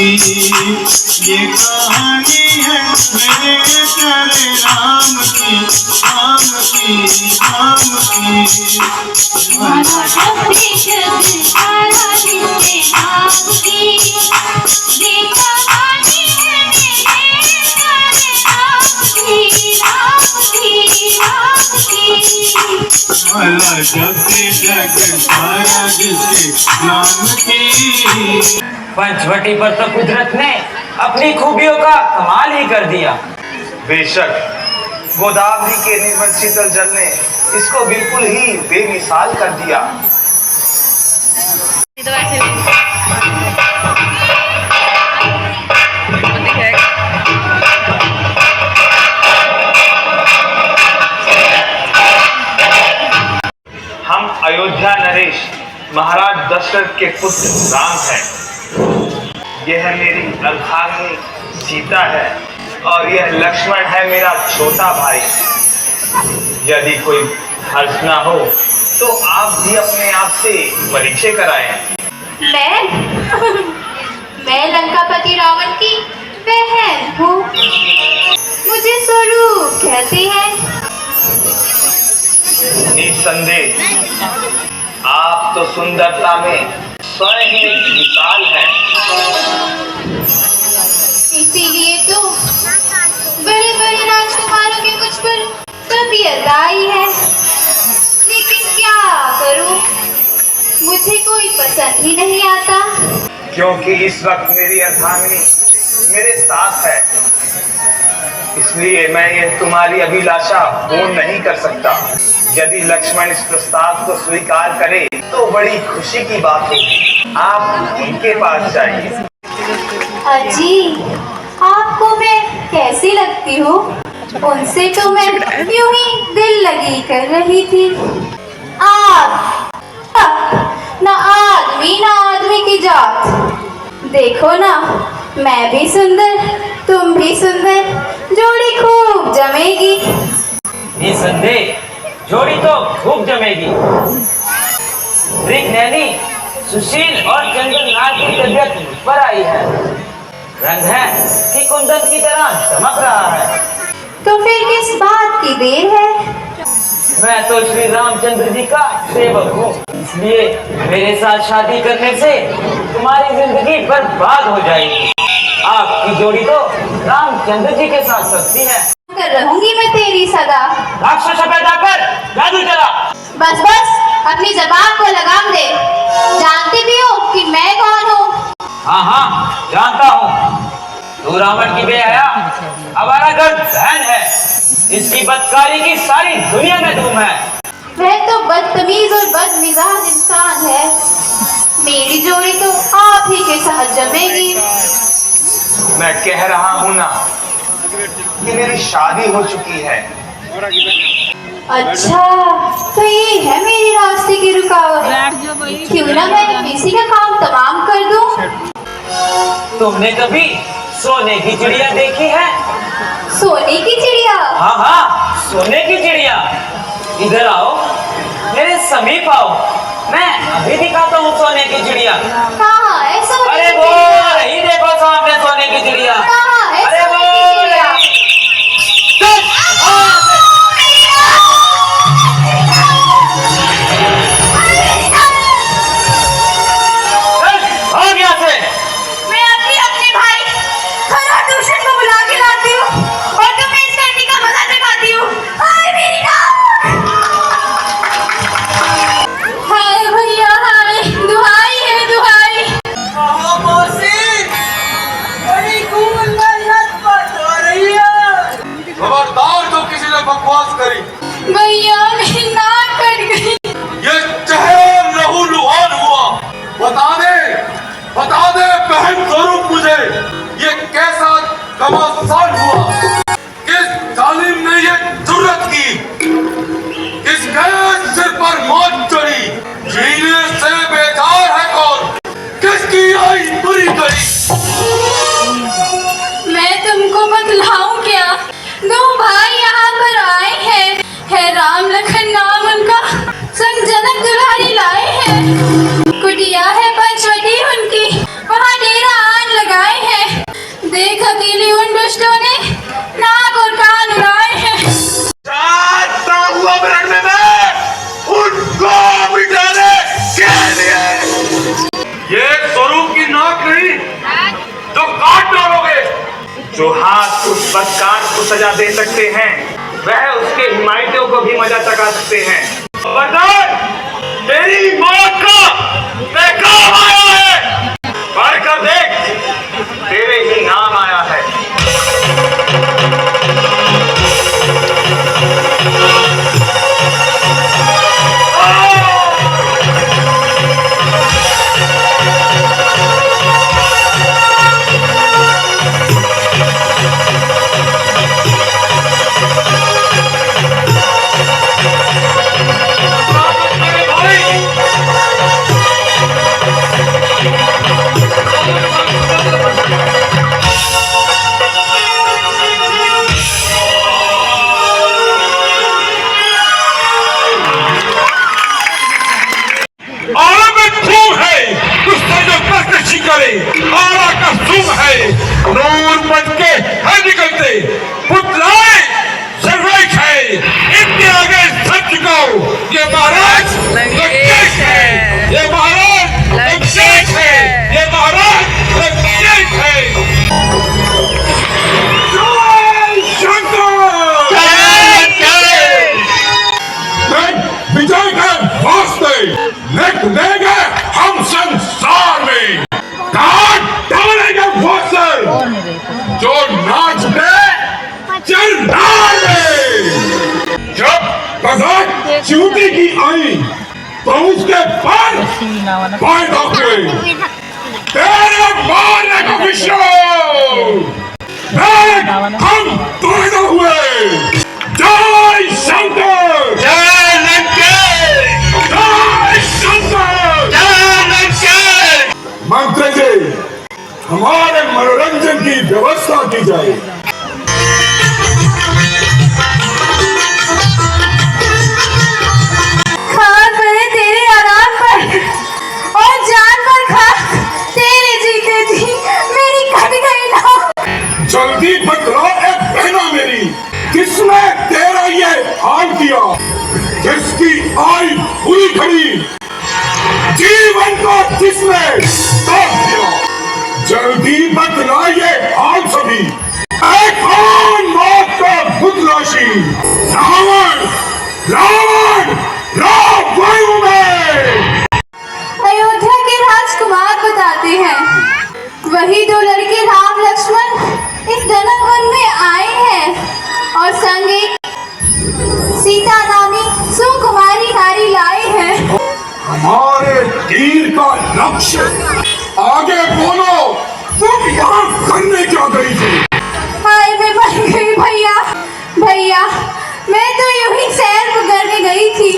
की। ये कहानी है मेरे प्यारे राम की, राम की, राम की। माना जब भी जग सारा जिसके नाम की, ये कहानी है मेरे प्यारे राम की, राम की, राम की। माना जब भी जग सारा जिसके नाम की। पंचवटी पर तो कुदरत ने अपनी खूबियों का कमाल ही कर दिया। बेशक गोदावरी के निर्मल शीतल जल ने इसको बिल्कुल ही बेमिसाल कर दिया। हम अयोध्या नरेश महाराज दशरथ के पुत्र राम हैं। यह मेरी अर्धांगिनी सीता है और यह लक्ष्मण है मेरा छोटा भाई। यदि कोई हर्ष ना हो तो आप भी अपने आप से परिचय कराएं। मैं लंकापति रावण की बहन हूँ। मुझे स्वरूप कहते हैं। निस्संदेह आप तो सुंदरता में स्वयं ही एक मिसाल है। इसीलिए तो बड़े बड़े राजकुमारों की मुझ पर तबीयत आई है। लेकिन क्या करूं, मुझे कोई पसंद ही नहीं आता। क्योंकि इस वक्त मेरी अर्धांगिनी मेरे साथ है, इसलिए मैं ये तुम्हारी अभिलाषा पूर्ण नहीं कर सकता। यदि लक्ष्मण इस प्रस्ताव को स्वीकार करे तो बड़ी खुशी की बात होगी। आप उनके पास जाइए। अजी, आपको मैं कैसी लगती हूँ? उनसे तो मैं यूं ही दिल लगी कर रही थी। आप ना आदमी ना आदमी की जात। देखो ना, मैं भी सुंदर, तुम भी सुंदर, जोड़ी खूब जमेगी। निसंदेह जोड़ी तो खूब जमेगी। नैनी सुशील और चंदन लाल की तबीयत पर आई है। रंग है कि कुंदन की तरह चमक रहा है। तो फिर किस बात की देर है? मैं तो श्री रामचंद्र जी का सेवक हूँ, इसलिए मेरे साथ शादी करने से तुम्हारी जिंदगी बर्बाद हो जाएगी। आपकी जोड़ी तो रामचंद्र जी के साथ सस्ती है। कर रहूंगी मैं तेरी सदा। राक्षस पैदा कर, जादू चला। बस बस, अपनी जबान को लगाम दे। जानती भी हो कि मैं कौन हूँ? हाँ हाँ जानता हूँ। तू रावण की बेहया आवारागर्द बहन है। इसकी बदकारी की सारी दुनिया में धूम है। वह तो बदतमीज और बदमिजाज इंसान है। मेरी जोड़ी तो आप ही के साथ जमेगी। मैं कह रहा हूँ ना कि मेरी शादी हो चुकी है। अच्छा, तो ये है मेरी रास्ते की रुकावट। क्यों ना मैं इसी का काम तमाम कर दूं? तुमने कभी सोने की चिड़िया देखी है? सोने की चिड़िया? हाँ हाँ, सोने की चिड़िया। इधर आओ, मेरे समीप आओ, मैं अभी दिखाता हूँ सोने की चिड़िया। कहाँ है सोने अरे की वो चिड़िया? रही, देखो सामने सोने की चिड़िया। कहाँ है अरे सोने वो की चिड़िया? रही। भाग यहाँ से। मैं अभी अपने भाई खरदूषण को बुला के लाती हूँ और तुम्हें इस करने का मजा दिखाती हूँ। हाय मेरी नाक! हाय भैया हाय, दुहाई है दुहाई। खबरदार जो किसी ने बकवास करी। भैया मेरी नाक कट गई। ये चेहरा लहू लुहान हुआ। बता दे बहन स्वरूप मुझे, ये कैसा घमासान हुआ? किस जालिम ने ये जुर्रत की? किसके सिर पर मौत चढ़ी? जीने से बेकार है कौन? किसकी आई बुरी करी? मैं तुमको बतलाऊं क्या? दो भाई यहाँ पर आए हैं, है राम लखन नाम उनका, संग जनक दुल्हारी लाए हैं। कुटिया है पंचवटी उनकी, वहाँ डेरा आन लगाए दूंगा मिनट में मैं उनको मिटाने के लिए। ये स्वरूप की नाक नहीं जो काट डालोगे। जो हाथ उस बदकार को सजा दे सकते हैं वह उसके हिमायतियों को भी मजा चखा सकते हैं। बदर, तेरी मौत का पैगाम आया है। पढ़ कर देख, तेरे ही नाम आया है। नूर बन के है निकलते पुतलाए सर्वैक है। इनके आगे सच चुकाओ। ये महाराज लंकेश है, ये महाराज लंकेश है, ये महाराज लंकेश है। जय शंकर, विजय के वास्ते लिख देंगे हम संसार में। काट डालेंगे वो सर जो नाच दे चिल्लाए दे। जब कज़ाक च्यूटी की आई तो उसके पर फायदा हुए तेरे मारने को विश्व हम पैदा हुए। जय शंकर, जय लंकेश, जय शंकर, जय लंकेश। मंत्री जी, हमारे मनोरंजन की व्यवस्था की जाए। खान पड़े तेरे आराम पर और जान पर खा तेरे जीते जी मेरी कट गई ना। जल्दी बतला एक बहना मेरी, किसने तेरा ये हाल किया? जिसकी आई हुई खड़ी जीवन को किसने तोड़ दिया? जल्दी बतलाइए हाल सभी। कौन मौत का पुतलाशी? रावण, रावण, रावण में। अयोध्या के राजकुमार बताते हैं वही दो लड़के राम लक्ष्मण इस जनक वन में आए हैं और संग एक सीता नामी सुकुमारी नारी लाए हैं। हमारे तीर का लक्ष्य आगे बोलो, तुम यहाँ करने क्या गई थी? हाय मैं मर गई भैया। भैया मैं तो यूं ही सैर करने गई थी।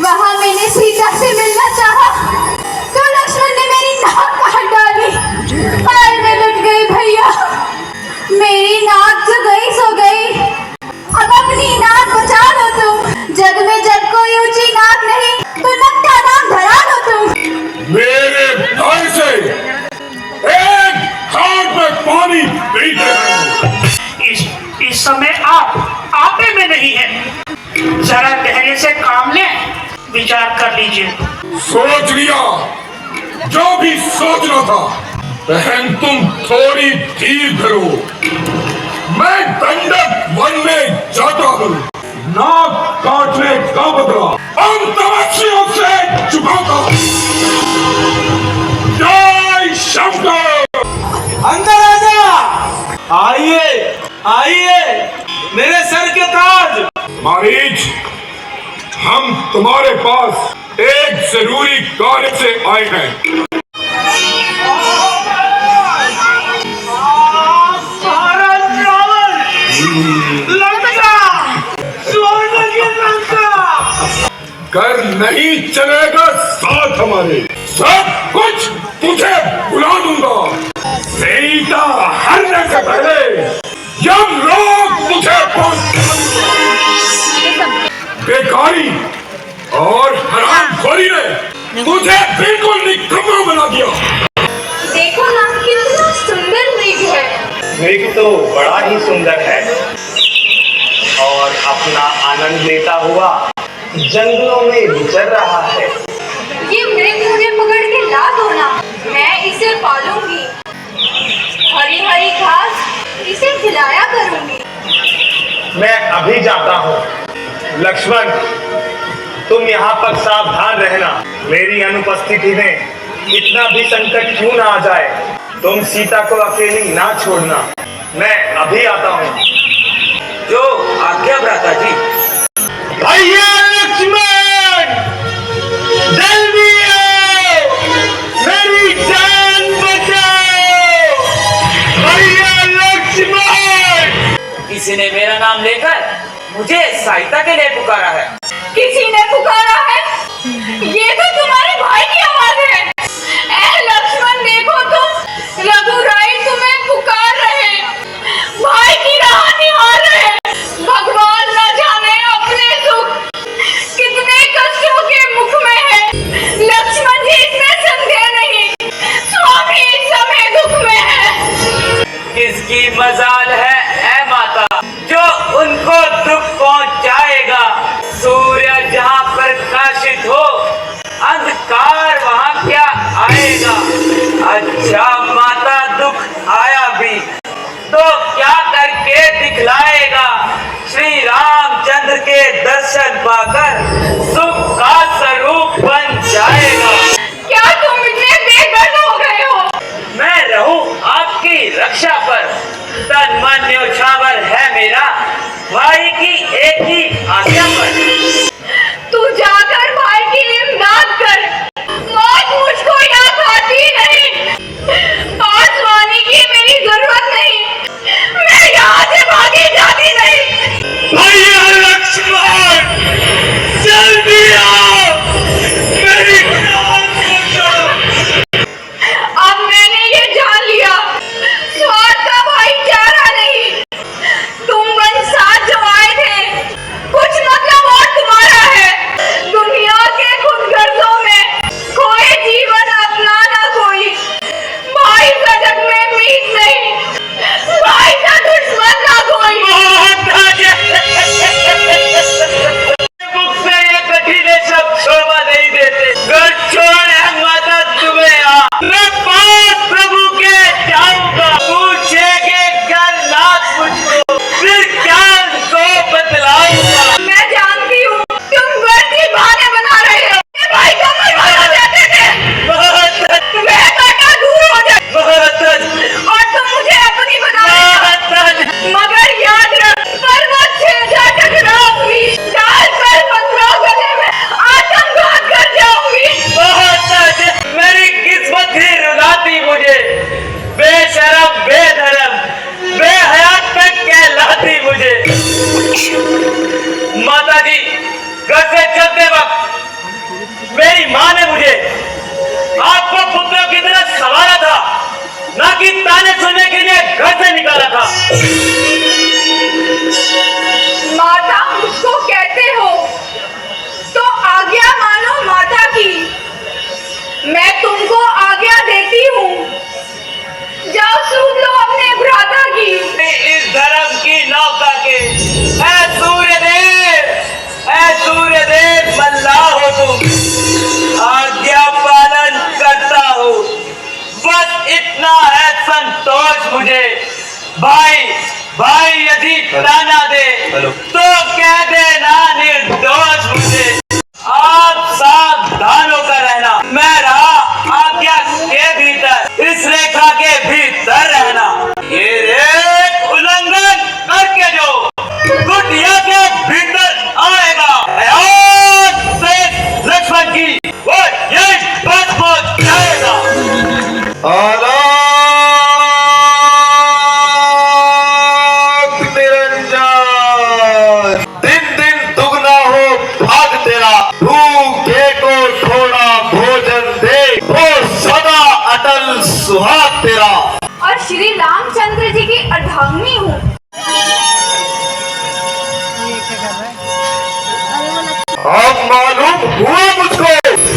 वहाँ मैंने सीता से मिलना चाहा तो लक्ष्मण ने मेरी नाक काट डाली। हाय मैं लुट गई भैया। मेरी नाक जो गई सो गई, अब अपनी नाक बचा लो तुम। जग में जब कोई ऊंची नाक नहीं तो नक का नाम धरा लो तुम। मेरे भाई से एक हाथ में पानी पीते हैं। इस समय आप आपे में नहीं है। जरा धैर्य से काम लें, विचार कर लीजिए। सोच लिया जो भी सोचना था। बहन तुम थोड़ी धीर धरो, मैं दंडक वन में जाता हूँ। नाक काटने का बदला हम तमस्या से चुकाता हूँ। जय शंकर। अंदर आ जा। आइए आइए मेरे सर के ताज। मारीच, हम तुम्हारे पास एक जरूरी कार्य से आए हैं। कर नहीं चलेगा साथ हमारे, सब कुछ तुझे बुला दूंगा। सीता हरने से पहले यम लोग तुझे बेकारी और हरामखोरी ने तुझे बिल्कुल निकम्मा बना दिया। देखो ना कितना सुंदर मृग है। मृग तो बड़ा ही सुंदर है और अपना आनंद लेता हुआ जंगलों में विचर रहा है। ये मृग मुझे पकड़ के ला दो ना, मैं इसे पालूंगी, हरी हरी घास इसे खिलाया करूंगी। मैं अभी जाता हूँ। लक्ष्मण, तुम यहाँ पर सावधान रहना। मेरी अनुपस्थिति में इतना भी संकट क्यों ना आ जाए, तुम सीता को अकेली ना छोड़ना। मैं अभी आता हूँ। जो आज्ञा भ्राता जी। भैया लक्ष्मण, जल्दी आओ, मेरी जान बचाओ। भैया लक्ष्मण। किसी ने मेरा नाम लेकर मुझे सहायता के लिए पुकारा है। किसी ने पुकारा है? ये तो तुम्हारे भाई की आवाज है। ए लक्ष्मण, देखो तो रघुराई तुम्हें पुकार रहे, भाई की राह निहार रहे। भगवान न जाने अपने दुख कितने कष्टों के मुख में है। लक्ष्मण जी इसमें संदेह नहीं, स्वामी इस समय दुख में है। किसकी मजाल है ऐ माता जो उनको दुख पहुंचाएगा। सूर्य जहाँ प्रकाशित हो, अंधकार वहाँ क्या आएगा। अच्छा माता, दुख आया भी तो क्या करके दिखलाएगा। श्री रामचंद्र के दर्शन पाकर सुख का स्वरूप बन जाएगा। क्या तुम इतने बेदर्द हो गए हो? मैं रहूं आपकी रक्षा पर, तन मन न्योछावर है मेरा भाई की एक ही आज्ञा पर। तू जाकर भाई की इमदाद कर, मौत मुझको याद आती नहीं। आसमानी की मेरी जरूरत नहीं, मैं यहाँ से भागी जाती नहीं। भैया लक्ष्मण, जल्दी आओ, मेरी जान बचाओ। अब मैंने ये जान लिया, स्वार्थ का भाईचारा नहीं। तुम बन साथ जो आए थे, कुछ मतलब और तुम्हारा है। दुनिया के खुद गर्जों में खोए जीवन अपनाना कोई। भाई का जग में मीत नहीं, भाई का दुश्मन ना कोई। मुख से ये कठिन शब्द शोभा नहीं देते। घर छोड़ है माता तुम्हें आ, मैं पास प्रभु के जाऊंगा। पूछेंगे कर नाथ मुझको, फिर ज्ञान को बतलाऊंगा। मैं जानती हूँ तुम बढ़ती बहाने बना रहे हो। ये भाई को मरवाना चाहते थे, वह घटना दूर हो जाए और तुम मुझे अपनी बना रहे हो। मगर याद रख, पर्वत से जा टकराऊंगी, डाल पर पत्थरों गले में आत्मघात कर जाऊंगी। मेरी किस्मत ही रुलाती मुझे, बेशरम बेधर्म बेहयात तक कहलाती मुझे। माता जी, घर से चलते वक्त मेरी माँ ने मुझे आपको पुत्रों की तरह संवारा था, ना कि ताने सुनने के लिए घर से निकाला था। माता मुझको कहते हो तो आज्ञा मानो माता की। मैं तुमको आज्ञा देती हूँ, जाओ सूद लो अपने भ्राता की। इस धर्म की नौका के ऐ सूर्यदेव मल्लाह हो तुम, आज्ञा पालन करता हो, बस इतना है संतोष मुझे। भाई यदि ताना दे तो कह देना निर्दोष मुझे। आप सावधान होकर रहना, मैं रहा आज्ञा के भीतर, इस रेखा के भीतर रहना। ये रेख उल्लंघन करके जो कुटिया के भीतर आएगा, से लक्ष्मण की वो यही बच पहुंच जाएगा। दिन दिन दुगना हो भाग तेरा, भूखे को थोड़ा भोजन दे, वो सदा अटल सुहाग तेरा। और श्री रामचंद्र जी की अर्धांगिनी हूँ। अब मालूम हुआ मुझको,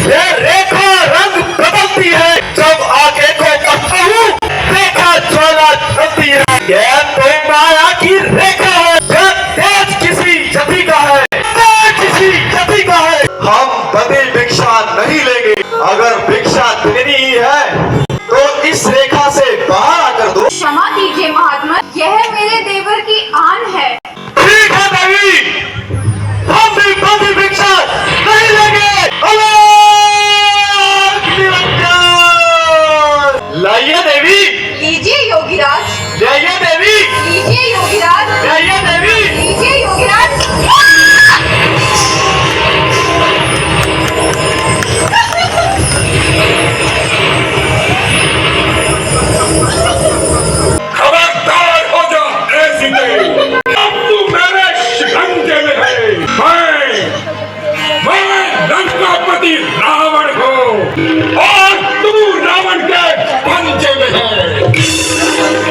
ये रेखा रंग बदलती है जब आगे को करता हूँ, रेखा ज्वाला चलती है। ये तो माया की रेखा है, जब तेज किसी जति का है, जाति का है। हम बदी भिक्षा नहीं लेंगे। अगर भिक्षा देनी ही है तो इस रेखा से बाहर आकर दो। क्षमा कीजिए महात्मा, यह मेरे देवर की आन है। ठीक है देवी, हम भी बदी भिक्षा नहीं लेंगे। अलोक निरंजन। लाइए देवी। लीजिए योगीराज। लाइए देवी। लीजिए योगीराज। लाइए देवी। लीजिए योगीराज। खबरदार हो जा ऐसी नहीं। अब तू मेरे शिकंजे में है। मैं लंकापति रावण हूँ और तू रावण के पंजे में है।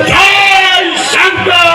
जय शंकर।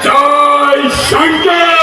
Jai Shankar!